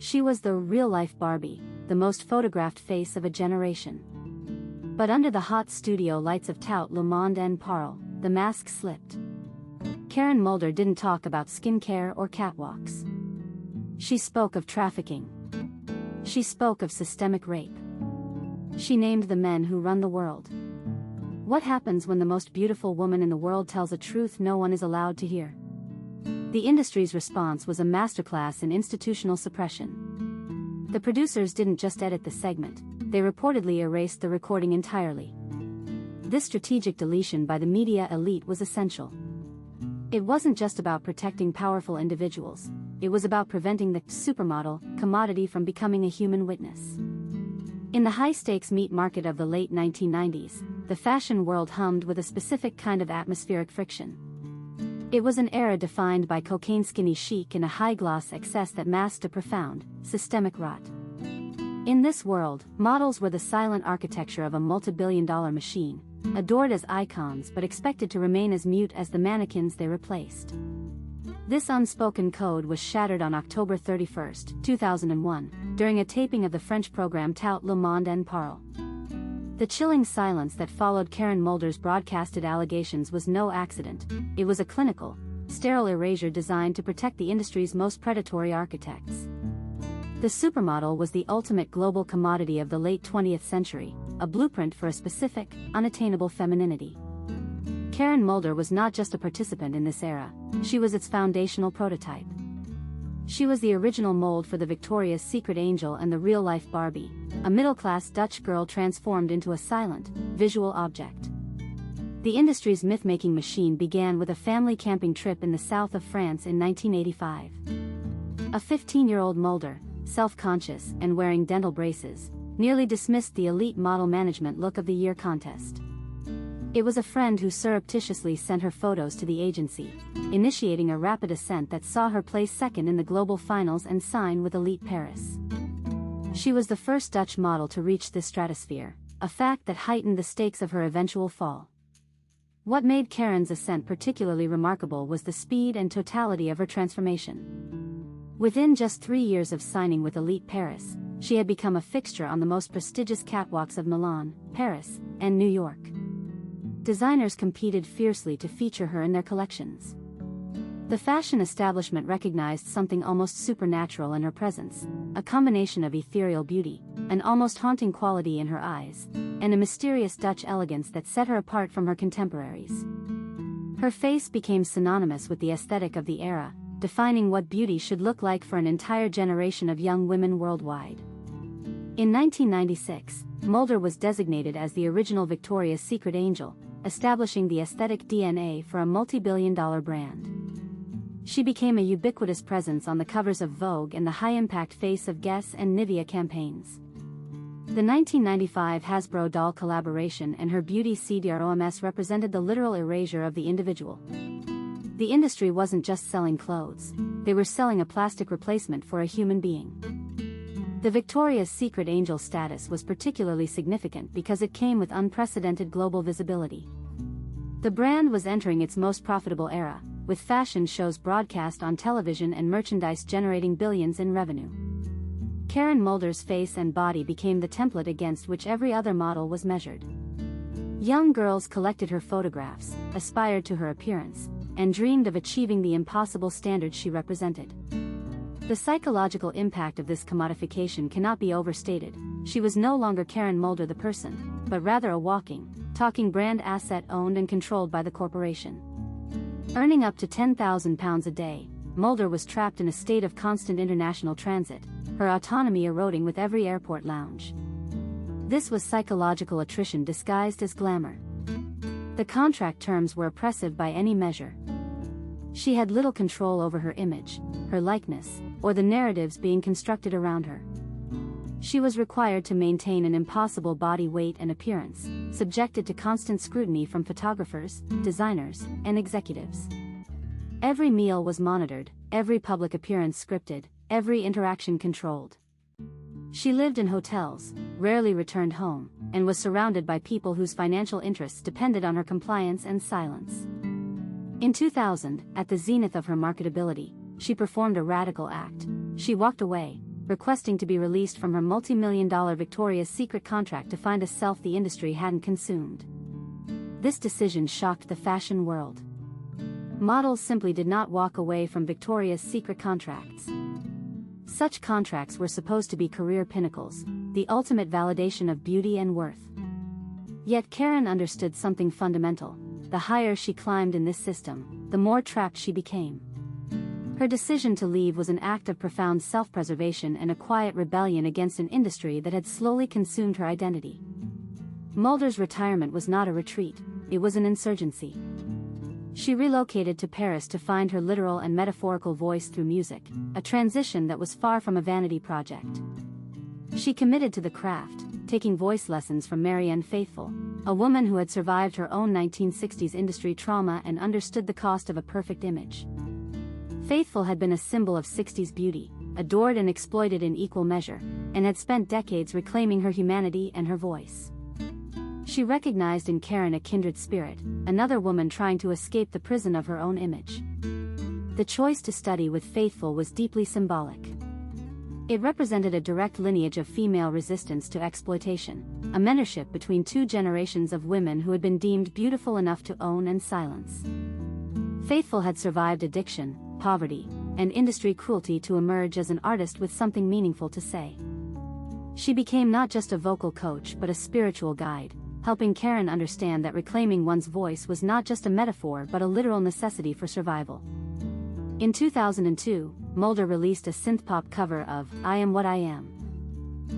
She was the real-life Barbie, the most photographed face of a generation. But under the hot studio lights of tout le monde en parle, the mask slipped. Karen Mulder didn't talk about skincare or catwalks. She spoke of trafficking. She spoke of systemic rape. She named the men who run the world. What happens when the most beautiful woman in the world tells a truth no one is allowed to hear? The industry's response was a masterclass in institutional suppression. The producers didn't just edit the segment, they reportedly erased the recording entirely. This strategic deletion by the media elite was essential. It wasn't just about protecting powerful individuals, it was about preventing the supermodel commodity from becoming a human witness. In the high-stakes meat market of the late 1990s, the fashion world hummed with a specific kind of atmospheric friction. It was an era defined by cocaine skinny chic and a high-gloss excess that masked a profound, systemic rot. In this world, models were the silent architecture of a multi-billion-dollar machine, adored as icons but expected to remain as mute as the mannequins they replaced. This unspoken code was shattered on October 31, 2001, during a taping of the French program Tout le monde en parle. The chilling silence that followed Karen Mulder's broadcasted allegations was no accident, it was a clinical, sterile erasure designed to protect the industry's most predatory architects. The supermodel was the ultimate global commodity of the late 20th century, a blueprint for a specific, unattainable femininity. Karen Mulder was not just a participant in this era, she was its foundational prototype. She was the original mold for the Victoria's Secret angel and the real-life Barbie, a middle-class Dutch girl transformed into a silent, visual object. The industry's myth-making machine began with a family camping trip in the south of France in 1985. A 15-year-old Mulder, self-conscious and wearing dental braces, nearly dismissed the elite model management look of the year contest. It was a friend who surreptitiously sent her photos to the agency, initiating a rapid ascent that saw her place second in the global finals and sign with elite Paris. She was the first Dutch model to reach this stratosphere, a fact that heightened the stakes of her eventual fall. What made Karen's ascent particularly remarkable was the speed and totality of her transformation. Within just 3 years of signing with elite Paris, she had become a fixture on the most prestigious catwalks of Milan, Paris, and New York. Designers competed fiercely to feature her in their collections. The fashion establishment recognized something almost supernatural in her presence, a combination of ethereal beauty, an almost haunting quality in her eyes, and a mysterious Dutch elegance that set her apart from her contemporaries. Her face became synonymous with the aesthetic of the era, defining what beauty should look like for an entire generation of young women worldwide. In 1996, Mulder was designated as the original Victoria's Secret angel, establishing the aesthetic DNA for a multi-billion-dollar brand. She became a ubiquitous presence on the covers of Vogue and the high-impact face of Guess and Nivea campaigns. The 1995 Hasbro doll collaboration and her beauty CDROMS represented the literal erasure of the individual. The industry wasn't just selling clothes, they were selling a plastic replacement for a human being. The Victoria's Secret angel status was particularly significant because it came with unprecedented global visibility. The brand was entering its most profitable era, with fashion shows broadcast on television and merchandise generating billions in revenue. Karen Mulder's face and body became the template against which every other model was measured. Young girls collected her photographs, aspired to her appearance, and dreamed of achieving the impossible standards she represented. The psychological impact of this commodification cannot be overstated. She was no longer Karen Mulder the person, but rather a walking, talking brand asset owned and controlled by the corporation. Earning up to £10,000 a day, Mulder was trapped in a state of constant international transit, her autonomy eroding with every airport lounge. This was psychological attrition disguised as glamour. The contract terms were oppressive by any measure. She had little control over her image, her likeness, or the narratives being constructed around her. She was required to maintain an impossible body weight and appearance, subjected to constant scrutiny from photographers, designers, and executives. Every meal was monitored, every public appearance scripted, every interaction controlled. She lived in hotels, rarely returned home, and was surrounded by people whose financial interests depended on her compliance and silence. In 2000, at the zenith of her marketability, she performed a radical act. She walked away, requesting to be released from her multi-million-dollar Victoria's Secret contract to find a self the industry hadn't consumed. This decision shocked the fashion world. Models simply did not walk away from Victoria's Secret contracts. Such contracts were supposed to be career pinnacles, the ultimate validation of beauty and worth. Yet Karen understood something fundamental: the higher she climbed in this system, the more trapped she became. Her decision to leave was an act of profound self-preservation and a quiet rebellion against an industry that had slowly consumed her identity. Mulder's retirement was not a retreat, it was an insurgency. She relocated to Paris to find her literal and metaphorical voice through music, a transition that was far from a vanity project. She committed to the craft, taking voice lessons from Marianne Faithfull, a woman who had survived her own 1960s industry trauma and understood the cost of a perfect image. Faithfull had been a symbol of 60s beauty, adored and exploited in equal measure, and had spent decades reclaiming her humanity and her voice. She recognized in Karen a kindred spirit, another woman trying to escape the prison of her own image. The choice to study with Faithfull was deeply symbolic. It represented a direct lineage of female resistance to exploitation, a mentorship between two generations of women who had been deemed beautiful enough to own and silence. Faithfull had survived addiction, poverty, and industry cruelty to emerge as an artist with something meaningful to say. She became not just a vocal coach but a spiritual guide, helping Karen understand that reclaiming one's voice was not just a metaphor but a literal necessity for survival. In 2002, Mulder released a synthpop cover of "I Am What I Am."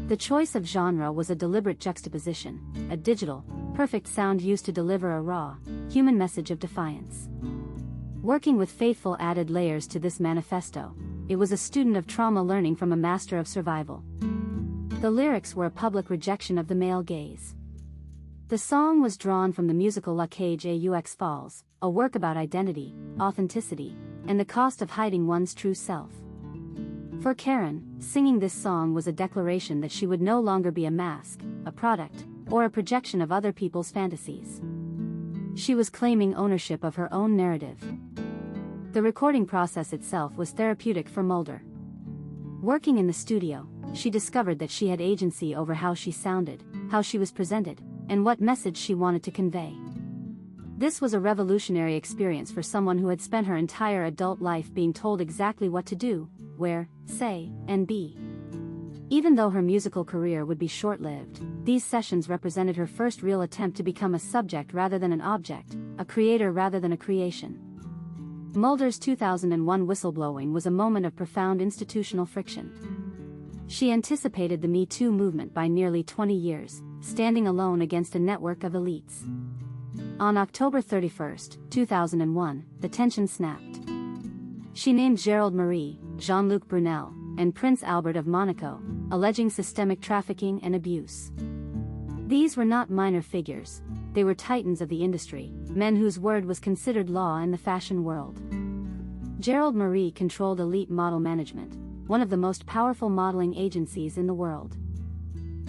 The choice of genre was a deliberate juxtaposition, a digital, perfect sound used to deliver a raw, human message of defiance. Working with Faithfull added layers to this manifesto. It was a student of trauma learning from a master of survival. The lyrics were a public rejection of the male gaze. The song was drawn from the musical La Cage aux Folles, a work about identity, authenticity, and the cost of hiding one's true self. For Karen, singing this song was a declaration that she would no longer be a mask, a product, or a projection of other people's fantasies. She was claiming ownership of her own narrative. The recording process itself was therapeutic for Mulder. Working in the studio, she discovered that she had agency over how she sounded, how she was presented, and what message she wanted to convey. This was a revolutionary experience for someone who had spent her entire adult life being told exactly what to do, where, say, and be. Even though her musical career would be short-lived, these sessions represented her first real attempt to become a subject rather than an object, a creator rather than a creation. Mulder's 2001 whistleblowing was a moment of profound institutional friction. She anticipated the Me Too movement by nearly 20 years, standing alone against a network of elites. On October 31, 2001, the tension snapped. She named Gérald Marie, Jean-Luc Brunel, and Prince Albert of Monaco, alleging systemic trafficking and abuse. These were not minor figures, they were titans of the industry, men whose word was considered law in the fashion world. Gérald Marie controlled elite model management, one of the most powerful modeling agencies in the world.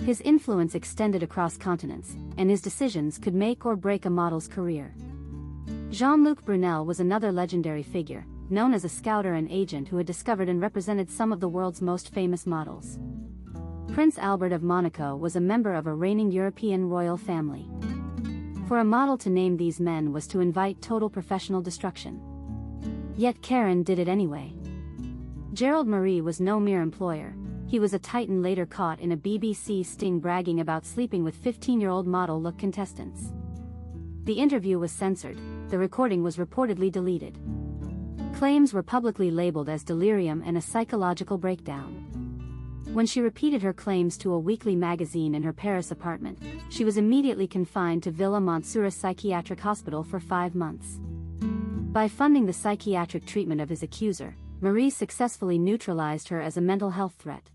His influence extended across continents, and his decisions could make or break a model's career. Jean-Luc Brunel was another legendary figure, known as a scouter and agent who had discovered and represented some of the world's most famous models. Prince Albert of Monaco was a member of a reigning European royal family. For a model to name these men was to invite total professional destruction. Yet Karen did it anyway. Gérald Marie was no mere employer. He was a titan later caught in a BBC sting bragging about sleeping with 15-year-old model look contestants. The interview was censored, the recording was reportedly deleted. Claims were publicly labeled as delirium and a psychological breakdown. When she repeated her claims to a weekly magazine in her Paris apartment, she was immediately confined to Villa Montsouris Psychiatric Hospital for 5 months. By funding the psychiatric treatment of his accuser, Marie successfully neutralized her as a mental health threat.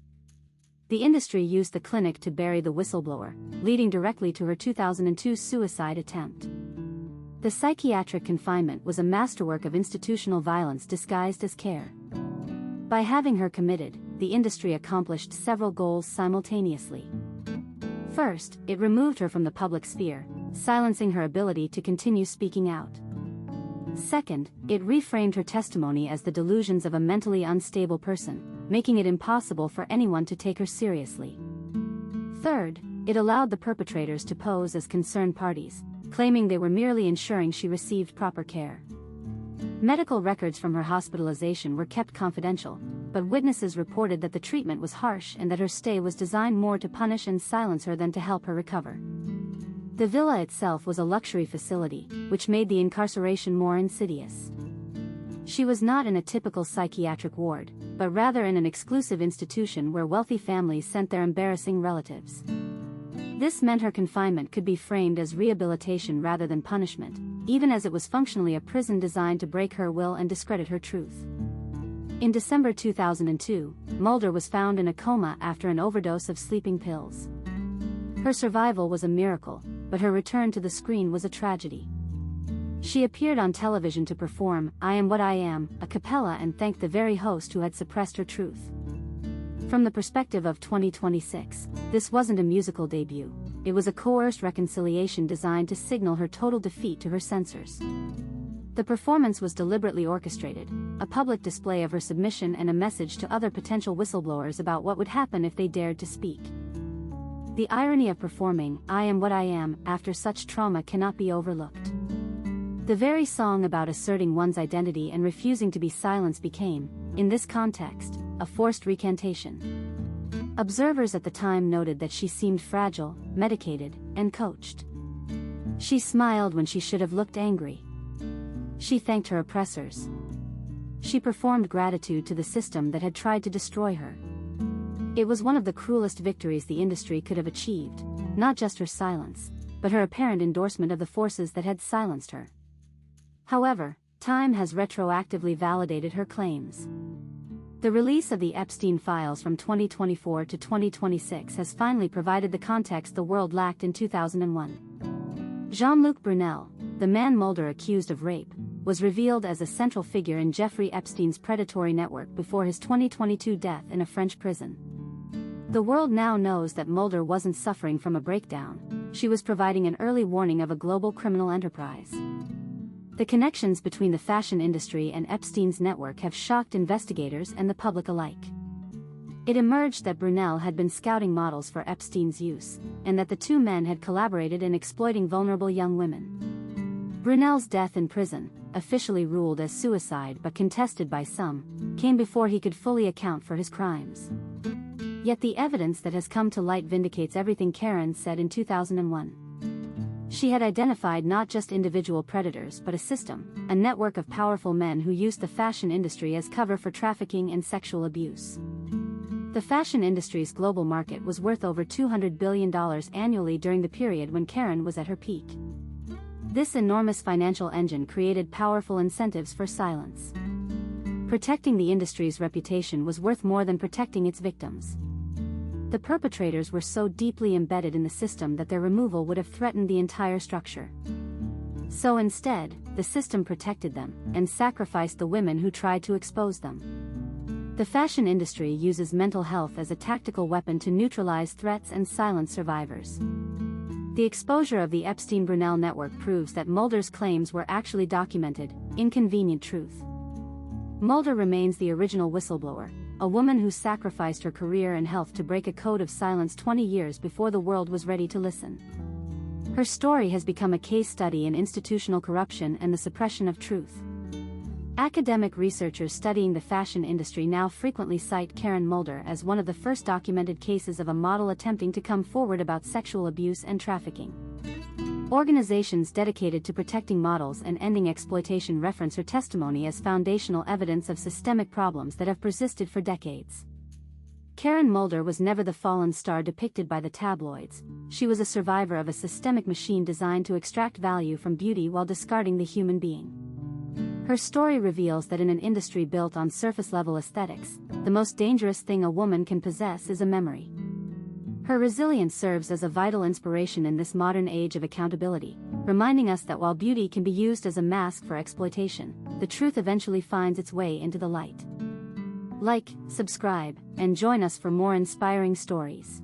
The industry used the clinic to bury the whistleblower, leading directly to her 2002 suicide attempt. The psychiatric confinement was a masterwork of institutional violence disguised as care. By having her committed, the industry accomplished several goals simultaneously. First, it removed her from the public sphere, silencing her ability to continue speaking out. Second, it reframed her testimony as the delusions of a mentally unstable person, making it impossible for anyone to take her seriously. Third, it allowed the perpetrators to pose as concerned parties, claiming they were merely ensuring she received proper care. Medical records from her hospitalization were kept confidential, but witnesses reported that the treatment was harsh and that her stay was designed more to punish and silence her than to help her recover. The villa itself was a luxury facility, which made the incarceration more insidious. She was not in a typical psychiatric ward, but rather in an exclusive institution where wealthy families sent their embarrassing relatives. This meant her confinement could be framed as rehabilitation rather than punishment, even as it was functionally a prison designed to break her will and discredit her truth. In December 2002, Mulder was found in a coma after an overdose of sleeping pills. Her survival was a miracle, but her return to the screen was a tragedy. She appeared on television to perform "I Am What I Am" a cappella and thanked the very host who had suppressed her truth. From the perspective of 2026, this wasn't a musical debut, it was a coerced reconciliation designed to signal her total defeat to her censors. The performance was deliberately orchestrated, a public display of her submission and a message to other potential whistleblowers about what would happen if they dared to speak. The irony of performing "I Am What I Am" after such trauma cannot be overlooked. The very song about asserting one's identity and refusing to be silenced became, in this context, a forced recantation. Observers at the time noted that she seemed fragile, medicated, and coached. She smiled when she should have looked angry. She thanked her oppressors. She performed gratitude to the system that had tried to destroy her. It was one of the cruelest victories the industry could have achieved, not just her silence, but her apparent endorsement of the forces that had silenced her. However, time has retroactively validated her claims. The release of the Epstein files from 2024 to 2026 has finally provided the context the world lacked in 2001. Jean-Luc Brunel, the man Mulder accused of rape, was revealed as a central figure in Jeffrey Epstein's predatory network before his 2022 death in a French prison. The world now knows that Mulder wasn't suffering from a breakdown, she was providing an early warning of a global criminal enterprise. The connections between the fashion industry and Epstein's network have shocked investigators and the public alike. It emerged that Brunel had been scouting models for Epstein's use, and that the two men had collaborated in exploiting vulnerable young women. Brunel's death in prison, officially ruled as suicide but contested by some, came before he could fully account for his crimes. Yet the evidence that has come to light vindicates everything Karen said in 2001. She had identified not just individual predators but a system, a network of powerful men who used the fashion industry as cover for trafficking and sexual abuse. The fashion industry's global market was worth over $200 billion annually during the period when Karen was at her peak. This enormous financial engine created powerful incentives for silence. Protecting the industry's reputation was worth more than protecting its victims. The perpetrators were so deeply embedded in the system that their removal would have threatened the entire structure. So instead, the system protected them, and sacrificed the women who tried to expose them. The fashion industry uses mental health as a tactical weapon to neutralize threats and silence survivors. The exposure of the Epstein-Brunel network proves that Mulder's claims were actually documented, inconvenient truth. Mulder remains the original whistleblower, a woman who sacrificed her career and health to break a code of silence 20 years before the world was ready to listen. Her story has become a case study in institutional corruption and the suppression of truth. Academic researchers studying the fashion industry now frequently cite Karen Mulder as one of the first documented cases of a model attempting to come forward about sexual abuse and trafficking. Organizations dedicated to protecting models and ending exploitation reference her testimony as foundational evidence of systemic problems that have persisted for decades. Karen Mulder was never the fallen star depicted by the tabloids, she was a survivor of a systemic machine designed to extract value from beauty while discarding the human being. Her story reveals that in an industry built on surface-level aesthetics, the most dangerous thing a woman can possess is a memory. Her resilience serves as a vital inspiration in this modern age of accountability, reminding us that while beauty can be used as a mask for exploitation, the truth eventually finds its way into the light. Like, subscribe, and join us for more inspiring stories.